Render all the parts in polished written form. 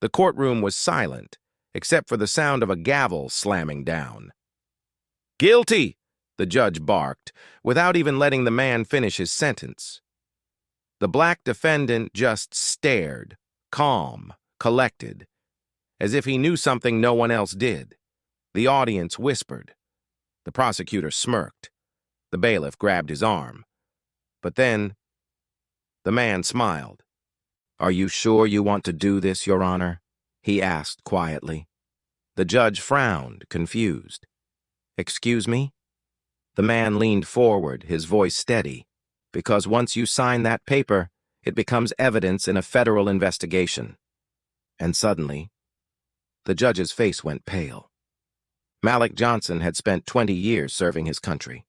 The courtroom was silent, except for the sound of a gavel slamming down. "Guilty!" the judge barked, without even letting the man finish his sentence. The black defendant just stared, calm, collected, as if he knew something no one else did. The audience whispered. The prosecutor smirked. The bailiff grabbed his arm. But then, the man smiled. "Are you sure you want to do this, Your Honor?" he asked quietly. The judge frowned, confused. "Excuse me?" The man leaned forward, his voice steady. "Because once you sign that paper, it becomes evidence in a federal investigation." And suddenly, the judge's face went pale. Malik Johnson had spent 20 years serving his country.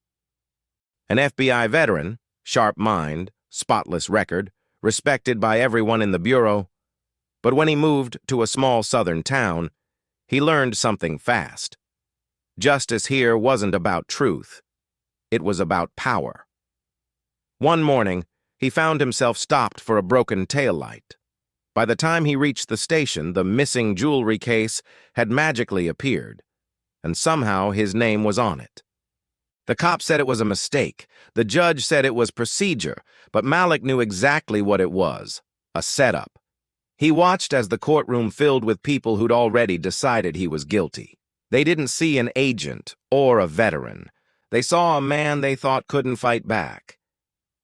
An FBI veteran, sharp mind, spotless record, respected by everyone in the Bureau. But when he moved to a small southern town, he learned something fast. Justice here wasn't about truth. It was about power. One morning, he found himself stopped for a broken taillight. By the time he reached the station, the missing jewelry case had magically appeared, and somehow his name was on it. The cop said it was a mistake. The judge said it was procedure, but Malik knew exactly what it was, a setup. He watched as the courtroom filled with people who'd already decided he was guilty. They didn't see an agent or a veteran. They saw a man they thought couldn't fight back.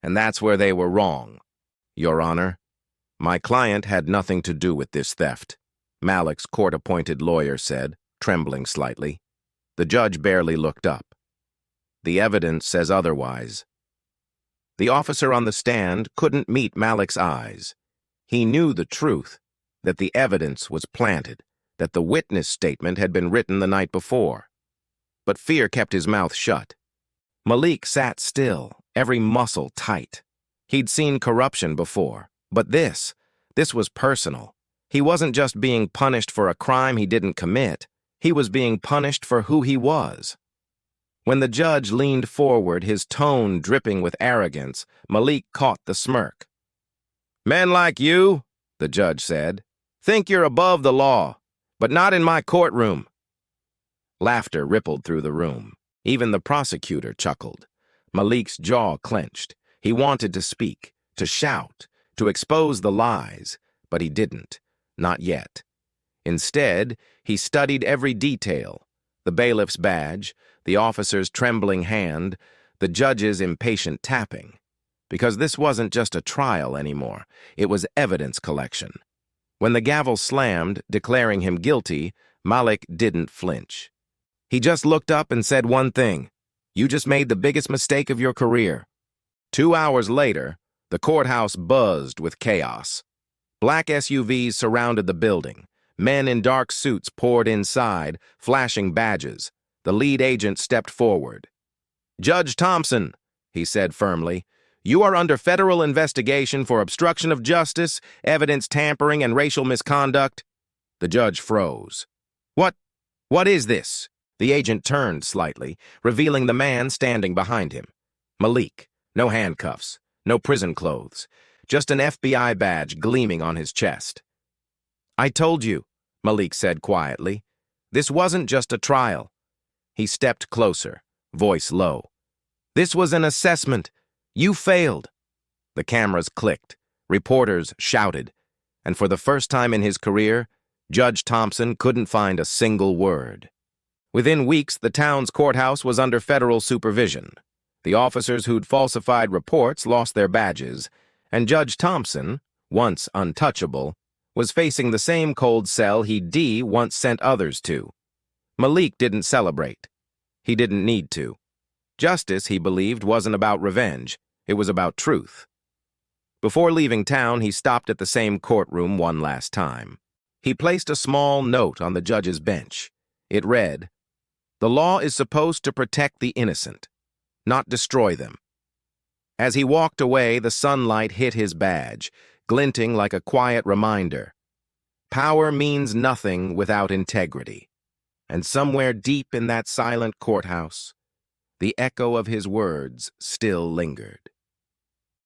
And that's where they were wrong. "Your Honor, my client had nothing to do with this theft," Malik's court-appointed lawyer said, trembling slightly. The judge barely looked up. "The evidence says otherwise." The officer on the stand couldn't meet Malik's eyes. He knew the truth, that the evidence was planted, that the witness statement had been written the night before. But fear kept his mouth shut. Malik sat still, every muscle tight. He'd seen corruption before, but this was personal. He wasn't just being punished for a crime he didn't commit. He was being punished for who he was. When the judge leaned forward, his tone dripping with arrogance, Malik caught the smirk. "Men like you," the judge said, "think you're above the law, but not in my courtroom." Laughter rippled through the room. Even the prosecutor chuckled. Malik's jaw clenched. He wanted to speak, to shout, to expose the lies, but he didn't. Not yet. Instead, he studied every detail: the bailiff's badge, the officer's trembling hand, the judge's impatient tapping. Because this wasn't just a trial anymore. It was evidence collection. When the gavel slammed, declaring him guilty, Malik didn't flinch. He just looked up and said one thing: "You just made the biggest mistake of your career." 2 hours later, the courthouse buzzed with chaos. Black SUVs surrounded the building. Men in dark suits poured inside, flashing badges. The lead agent stepped forward. "Judge Thompson," he said firmly, "you are under federal investigation for obstruction of justice, evidence tampering, and racial misconduct." The judge froze. What is this?" The agent turned slightly, revealing the man standing behind him. Malik. No handcuffs, no prison clothes, just an FBI badge gleaming on his chest. "I told you," Malik said quietly. "This wasn't just a trial." He stepped closer, voice low. "This was an assessment. You failed." The cameras clicked, reporters shouted, and for the first time in his career, Judge Thompson couldn't find a single word. Within weeks, the town's courthouse was under federal supervision. The officers who'd falsified reports lost their badges, and Judge Thompson, once untouchable, was facing the same cold cell he'd once sent others to. Malik didn't celebrate. He didn't need to. Justice, he believed, wasn't about revenge. It was about truth. Before leaving town, he stopped at the same courtroom one last time. He placed a small note on the judge's bench. It read, "The law is supposed to protect the innocent, not destroy them." As he walked away, the sunlight hit his badge, glinting like a quiet reminder. Power means nothing without integrity. And somewhere deep in that silent courthouse, the echo of his words still lingered.